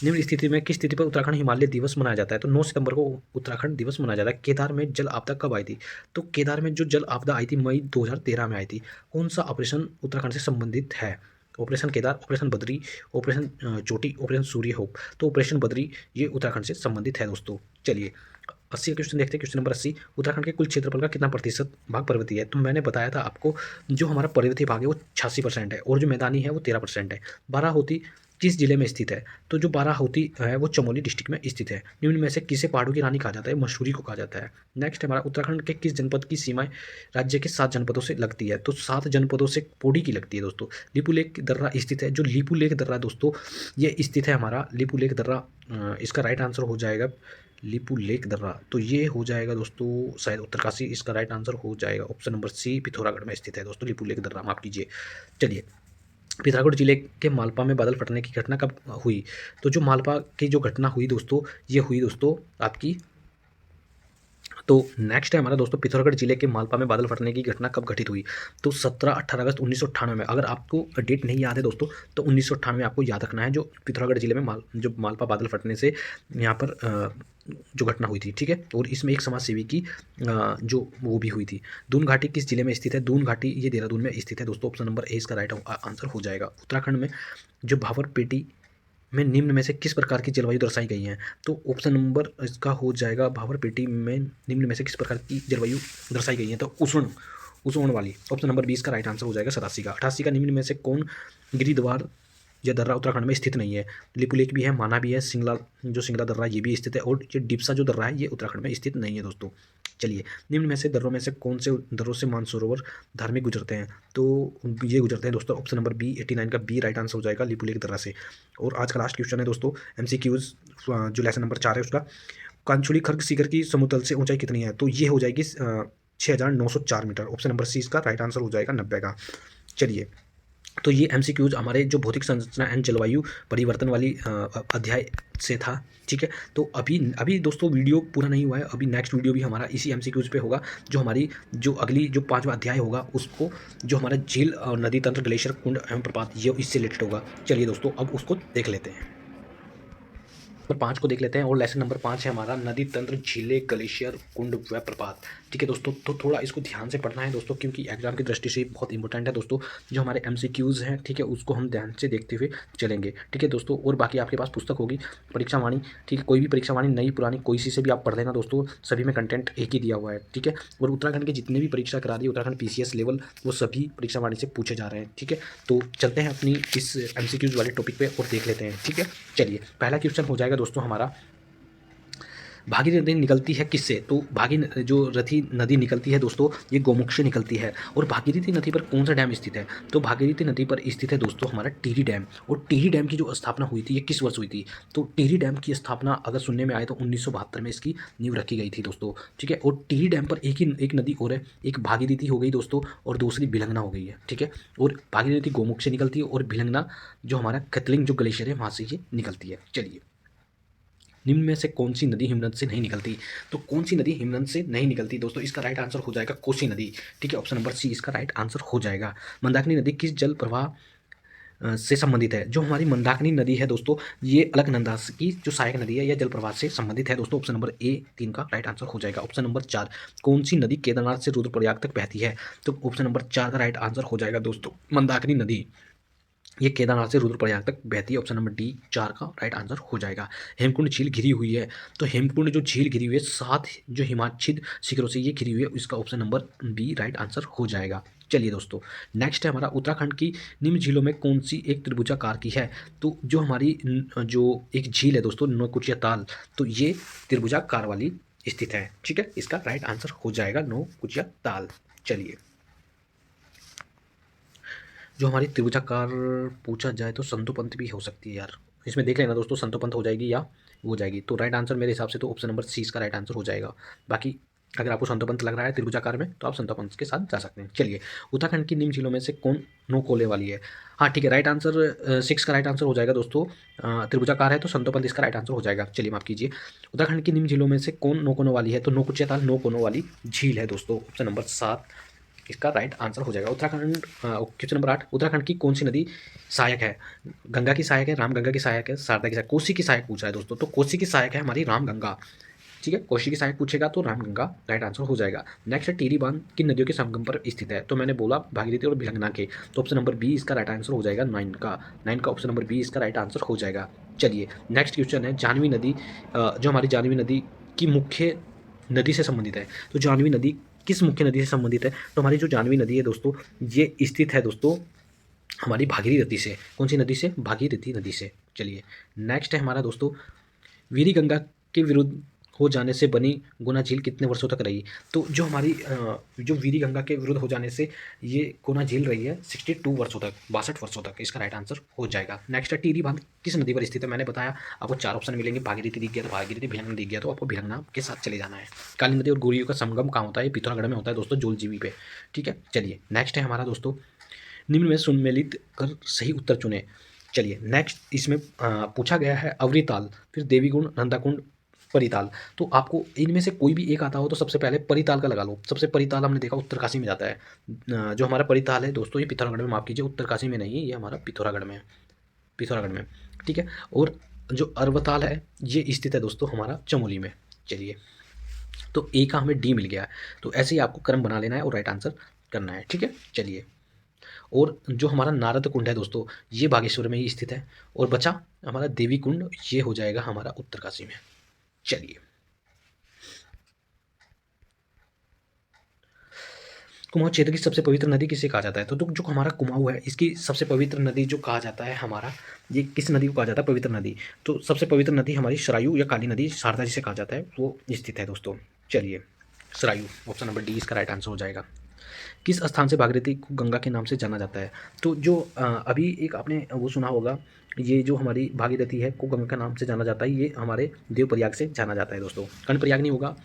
निम्न स्थिति में किस तिथि पर उत्तराखंड हिमालय दिवस मनाया जाता है? तो 9 सितंबर को उत्तराखंड दिवस मनाया जाता है। केदार में जल आपदा कब आई थी? तो केदार में जो जल आपदा आई थी मई 2013 में आई थी। कौन सा ऑपरेशन उत्तराखंड से संबंधित है? Operation Kedar, operation Badri, operation चोटी, ऑपरेशन सूर्य होप। तो ऑपरेशन बद्री ये उत्तराखंड से संबंधित है दोस्तों। चलिए, 80 क्वेश्चन देखते हैं। क्वेश्चन नंबर 80, उत्तराखंड के कुल क्षेत्रफल का कितना प्रतिशत भाग पर्वतीय है? तो मैंने बताया था आपको जो हमारा पर्वतीय भाग है वो 86% है और जो मैदानी है वो 13% है। बाराहोती किस जिले में स्थित है? तो जो बाराहोती है वो चमोली डिस्ट्रिक्ट में स्थित है। निम्न में से किसे पहाड़ों की रानी कहा जाता है? मसूरी को कहा जाता है। नेक्स्ट हमारा उत्तराखंड के किस जनपद की सीमाएं राज्य के 7 जनपदों से लगती है? तो 7 जनपदों से पौड़ी की लगती है दोस्तों। लिपुलेख दर्रा स्थित है, जो लिपुलेख दर्रा दोस्तों ये स्थित है हमारा लिपुलेख दर्रा, इसका राइट आंसर हो जाएगा लिपुलेख दर्रा। तो ये हो जाएगा दोस्तों शायद उत्तरकाशी, इसका राइट आंसर हो जाएगा ऑप्शन नंबर सी, पिथौरागढ़ में स्थित है दोस्तों लिपुलेख दर्रा, माफ कीजिए। चलिए, पिथौरागढ़ जिले के मालपा में बादल फटने की घटना कब हुई? तो जो मालपा की जो घटना हुई दोस्तों, ये हुई दोस्तों आपकी, तो नेक्स्ट है हमारा दोस्तों पिथौरागढ़ जिले के मालपा में बादल फटने की घटना कब घटित हुई? तो 17-18 अगस्त 1998 में। अगर आपको डेट नहीं याद है दोस्तों तो 1998 आपको याद रखना है, जो पिथौरागढ़ जिले में जो मालपा बादल फटने से यहाँ पर जो घटना हुई थी, ठीक है। और इसमें एक समाज सेवी की जो वो भी हुई थी। दून घाटी किस जिले में स्थित है? दून घाटी ये देहरादून में स्थित है दोस्तों, ऑप्शन नंबर ए इसका राइट आंसर हो जाएगा। उत्तराखंड में जो भावर पेटी में निम्न में से किस प्रकार की जलवायु दर्शाई गई है? तो ऑप्शन नंबर इसका हो जाएगा भावरपेटी में निम्न में से किस प्रकार की जलवायु दर्शाई गई है? तो उष्ण उष्ण वाली, ऑप्शन नंबर 20 का राइट आंसर हो जाएगा 87 का। 88 का निम्न में से कौन गिरिद्वार या दर्रा उत्तराखंड में स्थित नहीं है? लिपुलेख भी है, माना भी है, सिंगला जो सिंगला दर्रा ये भी स्थित है, और ये डिप्सा जो दर्रा है ये उत्तराखंड में स्थित नहीं है दोस्तों। चलिए, निम्न में से दर्रों में से कौन से दर्रों से मानसरोवर धार्मिक गुजरते हैं? तो ये गुजरते हैं दोस्तों, ऑप्शन नंबर बी 89 का बी राइट आंसर हो जाएगा लिपुलेख दर्रा से। और आज का लास्ट क्वेश्चन है दोस्तों MCQs, जो लेसन नंबर 4 है उसका, कांचुली खर्ग सीकर की समुतल से ऊंचाई कितनी है? तो ये हो जाएगी 6904 मीटर, ऑप्शन नंबर सी इसका राइट आंसर हो जाएगा 90 का। चलिए, तो ये MCQs हमारे जो भौतिक संरचना एंड जलवायु परिवर्तन वाली अध्याय से था, ठीक है। तो अभी अभी दोस्तों वीडियो पूरा नहीं हुआ है, अभी नेक्स्ट वीडियो भी हमारा इसी MCQs पे होगा, जो हमारी जो अगली जो 5वां अध्याय होगा उसको, जो हमारा झील और नदी तंत्र, ग्लेशियर, कुंड एवं प्रपात, ये इससे रिलेटेड होगा। चलिए दोस्तों, अब उसको देख लेते हैं। नंबर 5 को देख लेते हैं, और लेसन नंबर 5 है हमारा नदी तंत्र, झीले, ग्लेशियर, कुंड व प्रपात। ठीक है दोस्तों, तो थोड़ा इसको ध्यान से पढ़ना है दोस्तों, क्योंकि एग्जाम की दृष्टि से बहुत इंपॉर्टेंट है दोस्तों। जो हमारे MCQs हैं, ठीक है, उसको हम ध्यान से देखते हुए चलेंगे, ठीक है दोस्तों। और बाकी आपके पास पुस्तक होगी परीक्षा वाणी, ठीक है, कोई भी परीक्षा वाणी नई पुरानी कोई सी से भी आप पढ़ लेना दोस्तों, सभी में कंटेंट एक ही दिया हुआ है, ठीक है। और उत्तराखंड के जितने भी परीक्षा करा दी उत्तराखंड PCS लेवल, वो सभी परीक्षा वाणी से पूछे जा रहे हैं, ठीक है। तो चलते हैं अपनी इस MCQs वाले टॉपिक पे और देख लेते हैं, ठीक है। चलिए, पहला क्वेश्चन हो जाएगा दोस्तों हमारा, भागीरथी नदी निकलती है किससे? तो जो रथी नदी निकलती है दोस्तों, ये गोमुख से निकलती है। और भागीरथी नदी पर कौन सा डैम स्थित है? तो भागीरथी नदी पर स्थित है दोस्तों हमारा टिहरी डैम। और टिहरी डैम की जो स्थापना हुई थी, ये किस वर्ष हुई थी? तो टिहरी डैम की स्थापना अगर सुनने में आए तो 1972 में इसकी नींव रखी गई थी दोस्तों, ठीक है। और टिहरी डैम पर एक नदी और है, एक भागीरथी हो गई दोस्तों, और दूसरी भिलंगना हो गई है, ठीक है। और भागीरथी गोमुख से निकलती है, और भिलंगना जो हमारा खतलिंग जो ग्लेशियर है वहाँ से ये निकलती है। चलिए, निम्न में से कौन सी नदी हिमनद से नहीं निकलती? तो कौन सी नदी हिमनद से नहीं निकलती दोस्तों? इसका राइट आंसर हो जाएगा कोसी नदी, ठीक है, ऑप्शन नंबर सी इसका राइट आंसर हो जाएगा। मंदाकिनी नदी किस जल प्रवाह से संबंधित है? जो हमारी मंदाकिनी नदी है दोस्तों, ये अलकनंदा की जो सहायक नदी है, यह जल प्रवाह से संबंधित है दोस्तों, ऑप्शन नंबर ए 3 का राइट आंसर हो जाएगा। ऑप्शन नंबर 4, कौन सी नदी केदारनाथ से रुद्रप्रयाग तक बहती है? तो ऑप्शन नंबर 4 का राइट आंसर हो जाएगा दोस्तों मंदाकिनी नदी, ये केदारनाथ से रुद्रप्रयाग तक बहती है, ऑप्शन नंबर डी 4 का राइट आंसर हो जाएगा। हेमकुंड झील घिरी हुई है, तो हेमकुंड जो झील घिरी हुई है 7 जो हिमाच्छिद शिखरों से ये घिरी हुई है, इसका option number B right answer हो जाएगा। चलिए दोस्तों, नेक्स्ट है हमारा उत्तराखंड की निम्न झीलों में कौन सी एक त्रिभुजाकार की है? तो जो हमारी जो एक झील है दोस्तों नौकुचिया ताल, तो ये त्रिभुजाकार वाली स्थित है, ठीक है, इसका राइट आंसर हो जाएगा नौकुचिया ताल। चलिए, जो हमारी त्रिभुजाकार पूछा जाए तो संतोपंत भी हो सकती है यार, इसमें देख लेना दोस्तों, संतोपंत हो जाएगी या वो जाएगी। तो राइट आंसर मेरे हिसाब से तो ऑप्शन नंबर सी इसका राइट आंसर हो जाएगा। बाकी अगर आपको संतोपंत लग रहा है त्रिभुजाकार में तो आप संतोपंत के साथ जा सकते हैं। चलिए, उत्तराखंड की निम्न झीलों में से कौन नो कोले वाली है? हाँ ठीक है, राइट आंसर 6 का राइट आंसर हो जाएगा दोस्तों। त्रिभुजाकार है तो संतोपंत इसका राइट आंसर हो जाएगा। चलिए, माफ कीजिए, उत्तराखंड की निम्न झीलों में से कौन नो कोनो वाली है? तो नौकुचिया ताल नो कोनो वाली झील है दोस्तों, ऑप्शन नंबर 7 इसका राइट आंसर हो जाएगा। उत्तराखंड क्वेश्चन नंबर 8, उत्तराखंड की कौन सी नदी सहायक है? गंगा की सहायक है, रामगंगा की सहायक है, शारदा की सहायक, कोसी की सहायक पूछा है दोस्तों, तो कोसी की सहायक है हमारी रामगंगा, ठीक है। कोसी की सहायक पूछेगा तो रामगंगा राइट आंसर हो जाएगा। नेक्स्ट है टिहरी बांध किन नदियों के संगम पर स्थित है? तो मैंने बोला भागीरथी और भिलंगना के, तो ऑप्शन नंबर बी इसका राइट आंसर हो जाएगा 9 का ऑप्शन नंबर बी इसका राइट आंसर हो जाएगा। चलिए, नेक्स्ट क्वेश्चन है जाह्नवी नदी, जो हमारी जाह्नवी नदी की मुख्य नदी से संबंधित है। तो जाह्नवी नदी किस मुख्य नदी से संबंधित है? तो हमारी जो जाह्नवी नदी है दोस्तों, ये स्थित है दोस्तों हमारी भागीरथी से। कौन सी नदी से? भागीरथी नदी से। चलिए नेक्स्ट है हमारा दोस्तों, वीरी गंगा के विरुद्ध हो जाने से बनी गुना झील कितने वर्षों तक रही? तो जो हमारी जो वीरी गंगा के विरुद्ध हो जाने से ये गुना झील रही है 62 वर्षों तक, 62 वर्षों तक। इसका राइट आंसर हो जाएगा। नेक्स्ट है, टिहरी बांध किस नदी पर स्थित है? मैंने बताया आपको 4 ऑप्शन मिलेंगे। भागीरथी दिख गया तो भागीरथी, भिलंगना दिख गया तो आपको भिलंगना के साथ चले जाना है। काली नदी और गोरियों का संगम कहाँ होता है? पिथौरागढ़ में होता है दोस्तों, जोलजीबी पे। ठीक है, चलिए नेक्स्ट है हमारा दोस्तों, निम्न में सुन्मेलित कर सही उत्तर चुने। चलिए नेक्स्ट इसमें पूछा गया है अवरीताल, फिर देवीकुंड, नंदाकुंड, परिताल। तो आपको इनमें से कोई भी एक आता हो तो सबसे पहले परिताल का लगा लो। सबसे परिताल हमने देखा उत्तरकाशी में जाता है। जो हमारा परिताल है दोस्तों ये पिथौरागढ़ में, माफ कीजिए उत्तरकाशी में नहीं है, ये हमारा पिथौरागढ़ में है, पिथौरागढ़ में। ठीक है, और जो अरवताल है ये स्थित है दोस्तों हमारा चमोली में। चलिए तो ए का हमें डी मिल गया। तो ऐसे ही आपको क्रम बना लेना है और राइट आंसर करना है। ठीक है, चलिए और जो हमारा नारद कुंड है दोस्तों ये बागेश्वर में ही स्थित है। और बचा हमारा देवी कुंड, ये हो जाएगा हमारा उत्तरकाशी में। चलिए कुमाऊं क्षेत्र की सबसे पवित्र नदी किसे कहा जाता है? तो जो हमारा कुमाऊं है इसकी सबसे पवित्र नदी जो कहा जाता है हमारा, ये किस नदी को कहा जाता है पवित्र नदी? तो सबसे पवित्र नदी हमारी सरायू या काली नदी, शारदा जिसे कहा जाता है, वो स्थित है दोस्तों। चलिए सरायू, ऑप्शन नंबर डी इसका राइट आंसर हो जाएगा। किस स्थान से भागीरथी को गंगा के नाम से जाना जाता है? तो जो अभी एक आपने वो सुना होगा, ये जो हमारी भागीरथी है को गंगा के नाम से जाना जाता है, ये हमारे देवप्रयाग से जाना जाता है दोस्तों। कर्णप्रयाग नहीं होगा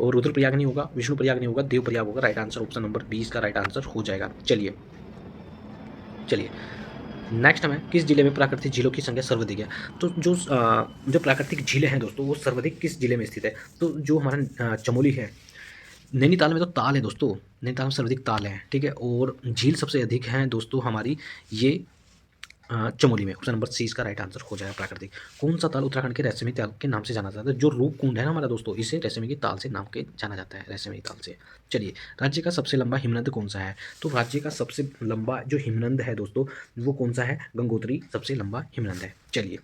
और रुद्रप्रयाग नहीं होगा, विष्णुप्रयाग नहीं होगा, देवप्रयाग होगा। राइट आंसर ऑप्शन नंबर 20 का राइट आंसर हो जाएगा। चलिए चलिए नेक्स्ट हमें किस जिले में प्राकृतिक झीलों की संख्या सर्वाधिक है? तो जो प्राकृतिक झीलें हैं दोस्तों वो सर्वाधिक किस जिले में स्थित है? तो जो हमारा चमोली है, नैनीताल में तो ताल है दोस्तों, नैनीताल में सर्वाधिक ताल है। ठीक है, और झील सबसे अधिक है दोस्तों हमारी ये चमोली में। ऑप्शन नंबर सी इसका राइट आंसर हो जाएगा प्राकृतिक। कौन सा ताल उत्तराखंड के रेशमी ताल के नाम से जाना जाता है? जो रूप कुंड है ना हमारा दोस्तों, इसे रेशमी की ताल से नाम के जाना जाता है, रेशमी ताल से। चलिए राज्य का सबसे लंबा हिमनद कौन सा है? तो राज्य का सबसे लंबा जो हिमनद है दोस्तों वो कौन सा है? गंगोत्री सबसे लंबा हिमनद है। चलिए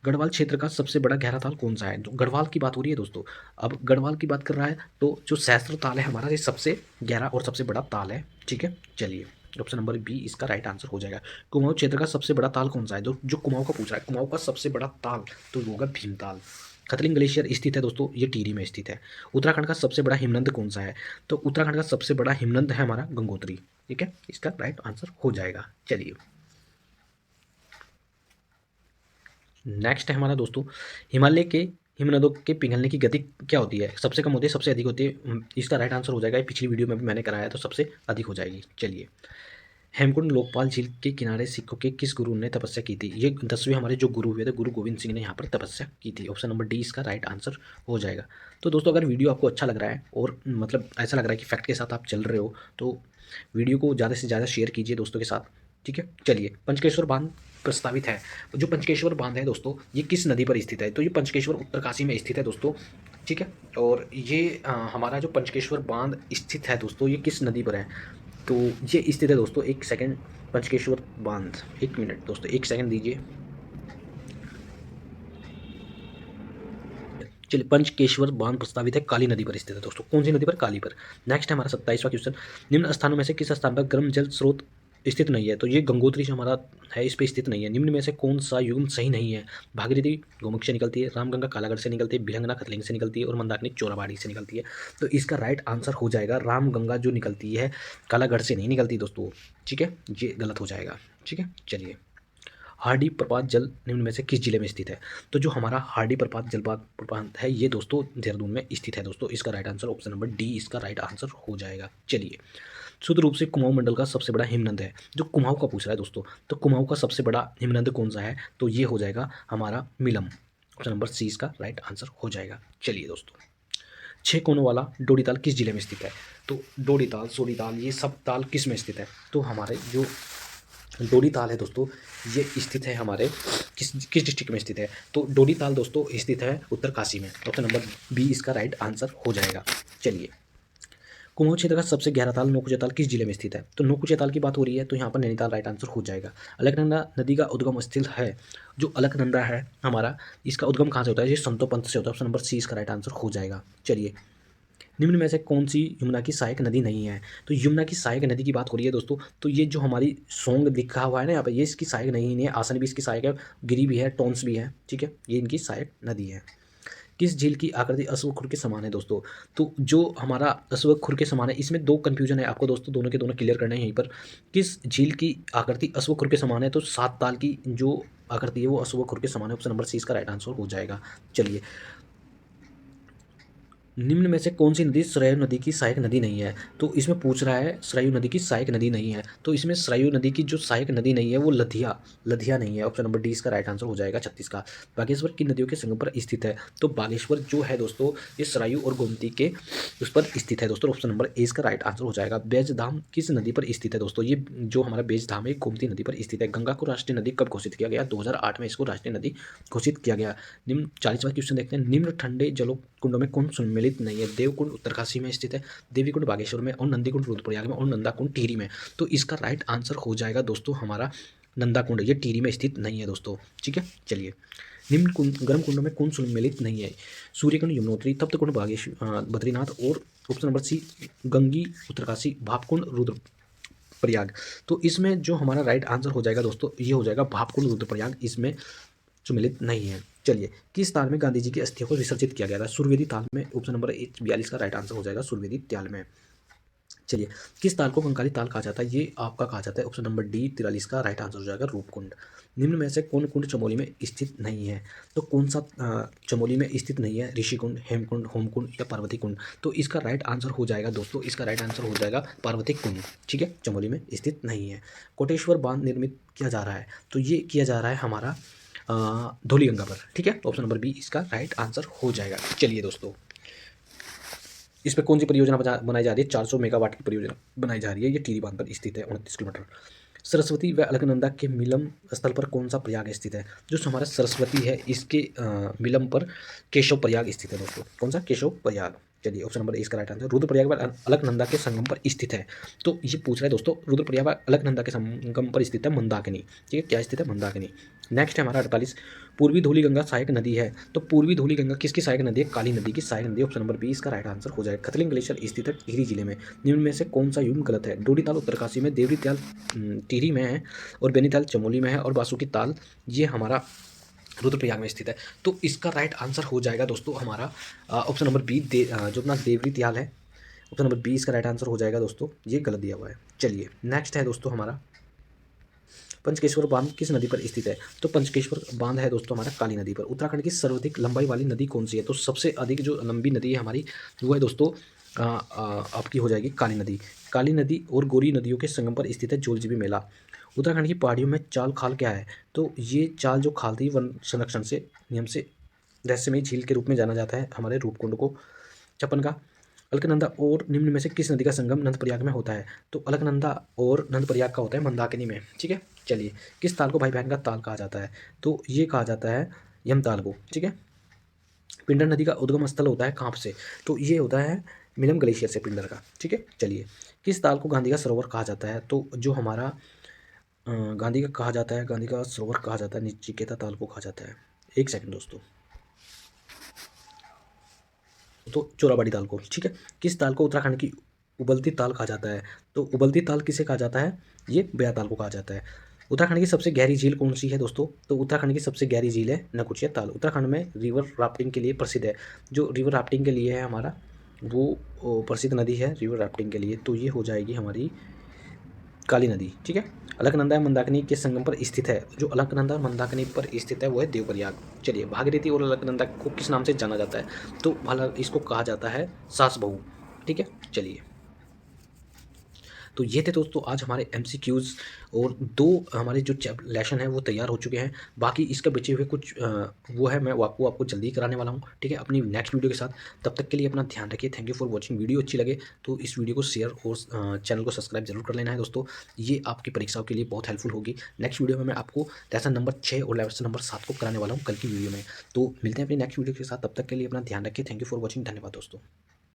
गढ़वाल क्षेत्र का सबसे बड़ा गहरा ताल कौन सा है? तो गढ़वाल की बात हो रही है दोस्तों, अब गढ़वाल की बात कर रहा है तो जो सहस्त्र ताल है हमारा ये सबसे गहरा और सबसे बड़ा ताल है। ठीक है, चलिए ऑप्शन नंबर बी इसका राइट आंसर हो जाएगा। कुमाऊं क्षेत्र का सबसे बड़ा ताल कौन सा है? जो कुमाऊं का पूछ रहा है, कुमाऊं का सबसे बड़ा ताल तो वो होगा भीमताल। खतलिंग ग्लेशियर स्थित है दोस्तों, ये टिहरी में स्थित है। उत्तराखंड का सबसे बड़ा हिमनद कौन सा है? तो उत्तराखंड का सबसे बड़ा हिमनद है हमारा गंगोत्री। ठीक है, इसका राइट आंसर हो जाएगा। चलिए नेक्स्ट है हमारा दोस्तों, हिमालय के हिमनदों के पिघलने की गति क्या होती है? सबसे कम होती है, सबसे अधिक होती है? इसका राइट आंसर हो जाएगा, पिछली वीडियो में भी मैंने कराया तो सबसे अधिक हो जाएगी। चलिए हेमकुंड लोकपाल झील के किनारे सिखों के किस गुरु ने तपस्या की थी? ये 10वें हमारे जो गुरु हुए थे गुरु गोविंद सिंह ने यहाँ पर तपस्या की थी। ऑप्शन नंबर डी इसका राइट आंसर हो जाएगा। तो दोस्तों अगर वीडियो आपको अच्छा लग रहा है और मतलब ऐसा लग रहा है कि फैक्ट के साथ आप चल रहे हो तो वीडियो को ज़्यादा से ज़्यादा शेयर कीजिए दोस्तों के साथ। ठीक है, चलिए पंचकेश्वर बांध प्रस्तावित है। जो पंचकेश्वर बांध है दोस्तों ये किस नदी पर स्थित है? तो ये पंचकेश्वर उत्तरकाशी में स्थित है दोस्तों। ठीक है, और ये हमारा जो पंचकेश्वर बांध स्थित है दोस्तों ये किस नदी पर है? तो ये स्थित है दोस्तों, एक सेकंड, पंचकेश्वर बांध, एक मिनट दोस्तों, एक सेकंड दीजिए। चलिए पंचकेश्वर बांध प्रस्तावित है, काली नदी पर स्थित है दोस्तों। कौन सी नदी पर? काली पर। नेक्स्ट है हमारा 27वां क्वेश्चन, निम्न स्थानों में से किस स्थान पर गर्म जल स्रोत स्थित नहीं है? तो ये गंगोत्री जो हमारा है इस पे स्थित नहीं है। निम्न में से कौन सा युग्म सही नहीं है? भागीरथी गोमुख से निकलती है, रामगंगा कालागढ़ से निकलती है, भिलंगना खतलिंग से निकलती है और मंदाकिनी चोराबाड़ी से निकलती है। तो इसका राइट आंसर हो जाएगा रामगंगा जो निकलती है कालागढ़ से नहीं निकलती दोस्तों। ठीक है, ये गलत हो जाएगा। ठीक है, चलिए हार्डी प्रपात जल निम्न में से किस जिले में स्थित है? तो जो हमारा हार्डी प्रपात जलपात प्रपात है ये दोस्तों देहरादून में स्थित है दोस्तों। इसका right answer option number D इसका राइट आंसर हो जाएगा। चलिए शुद्ध रूप से कुमाऊं मंडल का सबसे बड़ा हिमनद है, जो कुमाऊं का पूछ रहा है दोस्तों, तो कुमाऊं का सबसे बड़ा हिमनद कौन सा है? तो ये हो जाएगा हमारा मिलम। ऑप्शन नंबर सी इसका राइट आंसर हो जाएगा। चलिए दोस्तों 6 कोनों वाला डोडी ताल किस जिले में स्थित है? तो डोडी ताल, सोडी ताल, ये सब ताल किस में स्थित है? तो हमारे जो डोडी ताल है दोस्तों ये स्थित है हमारे किस किस डिस्ट्रिक्ट में स्थित है? तो डोडी ताल दोस्तों स्थित है उत्तरकाशी में। ऑप्शन नंबर बी इसका राइट आंसर हो जाएगा। चलिए कुमाऊं क्षेत्र का सबसे गहरा ताल नौकुचिया ताल किस जिले में स्थित है? तो नौकुचिया ताल की बात हो रही है तो यहाँ पर नैनीताल राइट आंसर हो जाएगा। अलकनंदा नदी का उद्गम स्थल है, जो अलकनंदा है हमारा इसका उद्गम कहाँ से होता है? ये संतो पंथ से होता है। ऑप्शन नंबर सी इसका राइट आंसर हो जाएगा। चलिए निम्न में से कौन सी यमुना की सहायक नदी नहीं है? तो यमुना की सहायक नदी की बात हो रही है दोस्तों, तो ये जो हमारी सोंग लिखा हुआ है ना यहाँ पे, ये इसकी सहायक नहीं है, आसन भी इसकी सहायक है, गिरी भी है, टोंस भी है, ठीक है, ये इनकी सहायक नदी है। किस झील की आकृति अश्वखुर के समान है दोस्तों? तो जो हमारा अश्वखुर के समान है, इसमें दो कन्फ्यूजन है आपको दोस्तों, दोनों के दोनों क्लियर करना है यहीं पर। किस झील की आकृति अश्वखुर के समान है? तो सात ताल की जो आकृति है वो अश्वखुर के समान है। ऑप्शन नंबर सी इसका राइट आंसर हो जाएगा। चलिए, निम्न में से कौन सी नदी सरयू नदी की सहायक नदी नहीं है? तो इसमें पूछ रहा है सरयू नदी की सहायक नदी नहीं है, तो इसमें सरयू नदी की जो सहायक नदी नहीं है वो लधिया नहीं है। ऑप्शन नंबर डी इसका राइट आंसर हो जाएगा 36 का। बागेश्वर किन नदियों के संगम पर स्थित है? तो बागेश्वर जो है दोस्तों ये सरयू और गोमती के उस पर स्थित है दोस्तों। ऑप्शन नंबर ए इसका राइट आंसर हो जाएगा। बैज धाम किस नदी पर स्थित है दोस्तों? ये जो हमारा बैज धाम है गोमती नदी पर स्थित है। गंगा को राष्ट्रीय नदी कब घोषित किया गया? 2008 में इसको राष्ट्रीय नदी घोषित किया गया। निम्न 40वां क्वेश्चन देखते हैं। निम्न ठंडे जलों कुंडों में कौन सम्मिलित नहीं है? देवकुंड उत्तरकाशी में स्थित है, देवीकुंड बागेश्वर में, और नंदीकुंड रुद्रप्रयाग में, और नंदाकुंड टिहरी में। तो इसका राइट आंसर हो जाएगा दोस्तों हमारा नंदाकुंड, ये टिहरी में स्थित नहीं है दोस्तों। ठीक है, चलिए, निम्न कुंड गर्म कुंडों में कौन सम्मिलित नहीं है? सूर्यकुंड, यमुनोत्री, तप्तकुंड, बागेश्वर, बद्रीनाथ, और option number C Gangi, Uttarkashi, Bhapkund, Rudraprayag. तो इसमें जो हमारा राइट आंसर हो जाएगा दोस्तों ये हो जाएगा भापकुंड, रुद्रप्रयाग, इसमें सम्मिलित नहीं है। चलिए, किस ताल में गांधी जी की अस्थियों को विसर्जित किया गया था? सुरवेदी ताल में। ऑप्शन नंबर 42 का राइट आंसर हो जाएगा सुरवेदी ताल में। चलिए, किस ताल को कंकाली ताल कहा जाता है? ये आपका कहा जाता है ऑप्शन नंबर डी 43 का राइट आंसर हो जाएगा रूपकुंड। निम्न में से कौन कुंड चमोली में स्थित नहीं है? तो कौन सा चमोली में स्थित नहीं है? ऋषिकुंड, हेमकुंड, होमकुंड या पार्वती कुंड? तो इसका राइट आंसर हो जाएगा दोस्तों, इसका राइट आंसर हो जाएगा पार्वती कुंड। ठीक है, चमोली में स्थित नहीं है। कोटेश्वर बांध निर्मित किया जा रहा है, तो ये किया जा रहा है हमारा धौलीगंगा पर। ठीक है, ऑप्शन नंबर बी इसका राइट आंसर हो जाएगा। चलिए दोस्तों, इस पर कौन सी परियोजना बनाई जा रही है? 400 मेगावाट की परियोजना बनाई जा रही है, ये टिहरी बांध पर स्थित है, 29 किलोमीटर। सरस्वती व अलकनंदा के मिलम स्थल पर कौन सा प्रयाग स्थित है? जो हमारा सरस्वती है इसके मिलम पर केशव प्रयाग स्थित है दोस्तों। कौन सा? केशव प्रयाग। चलिए, ऑप्शन नंबर ए इसका राइट आंसर। रुद्रप्रयाग व अलकनंदा के संगम पर स्थित है, तो ये पूछ रहा है दोस्तों रुद्रप्रयाग व अलकनंदा के संगम पर स्थित है मंदाकिनी। ठीक है, क्या स्थित है? मंदाकिनी। नेक्स्ट है हमारा 48, पूर्वी धौलीगंगा सहायक नदी है, तो पूर्वी धौलीगंगा किसकी सहायक नदी है? काली नदी की सहायक नदी। ऑप्शन नंबर बी इसका राइट आंसर हो जाएगा। खतलिंग ग्लेशियर स्थित है टिहरी जिले में। निम्न में से कौन सा युग्म गलत है? डोडी ताल उत्तरकाशी में, देवरी ताल टिहरी में है, और बेनीताल चमोली में है, और बासुकी ताल ये हमारा रुद्रप्रयाग में स्थित है। तो इसका राइट आंसर हो जाएगा दोस्तों हमारा ऑप्शन नंबर बी जो अपना देवरी त्याल है, ऑप्शन नंबर बी इसका राइट आंसर हो जाएगा दोस्तों, ये गलत दिया हुआ है। चलिए, नेक्स्ट है दोस्तों हमारा पंचकेश्वर बांध किस नदी पर स्थित है? तो पंचकेश्वर बांध है दोस्तों हमारा काली नदी पर। उत्तराखंड की सर्वाधिक लंबाई वाली नदी कौन सी है? तो सबसे अधिक जो लंबी नदी है हमारी वो है दोस्तों आपकी हो जाएगी काली नदी। काली नदी और गोरी नदियों के संगम पर स्थित है जोलजीबी मेला। उत्तराखंड की पहाड़ियों में चाल खाल क्या है? तो ये चाल जो खाल थी वन संरक्षण से नियम से रहस्यमयी झील के रूप में जाना जाता है हमारे रूपकुंड को। छप्पन का, अलकनंदा और निम्न में से किस नदी का संगम नंदप्रयाग में होता है? तो अलकनंदा और नंदप्रयाग का होता है मंदाकिनी में। ठीक है, चलिए, किस ताल को भाई बहन का ताल कहा जाता है? तो ये कहा जाता है यमताल को। ठीक है, पिंडर नदी का उद्गम स्थल होता है कहाँ से? तो ये होता है मिलम ग्लेशियर से पिंडर का। ठीक है, चलिए, किस ताल को गांधी का सरोवर कहा जाता है? तो जो हमारा गांधी का कहा जाता है, गांधी का सरोवर कहा जाता है, नचिकेता ताल को कहा जाता है। एक सेकंड दोस्तों, तो चोराबाड़ी ताल को। ठीक है, किस ताल को उत्तराखंड की उबलती ताल कहा जाता है? तो उबलती ताल किसे कहा जाता है? ये ब्याह ताल को कहा जाता है। उत्तराखंड की सबसे गहरी झील कौन सी है दोस्तों? तो उत्तराखंड की सबसे गहरी झील है नकुचिया ताल। उत्तराखंड में रिवर राफ्टिंग के लिए प्रसिद्ध है। जो रिवर राफ्टिंग के लिए है हमारा वो प्रसिद्ध नदी है रिवर राफ्टिंग के लिए, तो ये हो जाएगी हमारी काली नदी। ठीक है, अलकनंदा मंदाकिनी के संगम पर स्थित है। जो अलकनंदा मंदाकिनी पर स्थित है वो है देवप्रयाग। चलिए, भागीरथी और अलकनंदा को किस नाम से जाना जाता है? तो भला इसको कहा जाता है सास बहू। ठीक है, चलिए, तो ये थे दोस्तों आज हमारे एमसीक्यूज़, और दो हमारे जो लेसन है वो तैयार हो चुके हैं। बाकी इसके बचे हुए कुछ वो है मैं वो आपको जल्दी कराने वाला हूँ। ठीक है, अपनी नेक्स्ट वीडियो के साथ। तब तक के लिए अपना ध्यान रखिए। Thank you for watching. Video अच्छी लगे तो इस वीडियो को शेयर और चैनल को सब्सक्राइब जरूर कर लेना है दोस्तों। ये आपकी परीक्षाओं के लिए बहुत हेल्पफुल होगी। नेक्स्ट वीडियो में मैं आपको लेसन नंबर 6 और लेसन नंबर 7 को कराने वाला हूँ कल की वीडियो में। तो मिलते हैं अपनी नेक्स्ट वीडियो के साथ। तब तक के लिए अपना ध्यान रखिए। Thank you for watching. धन्यवाद दोस्तों।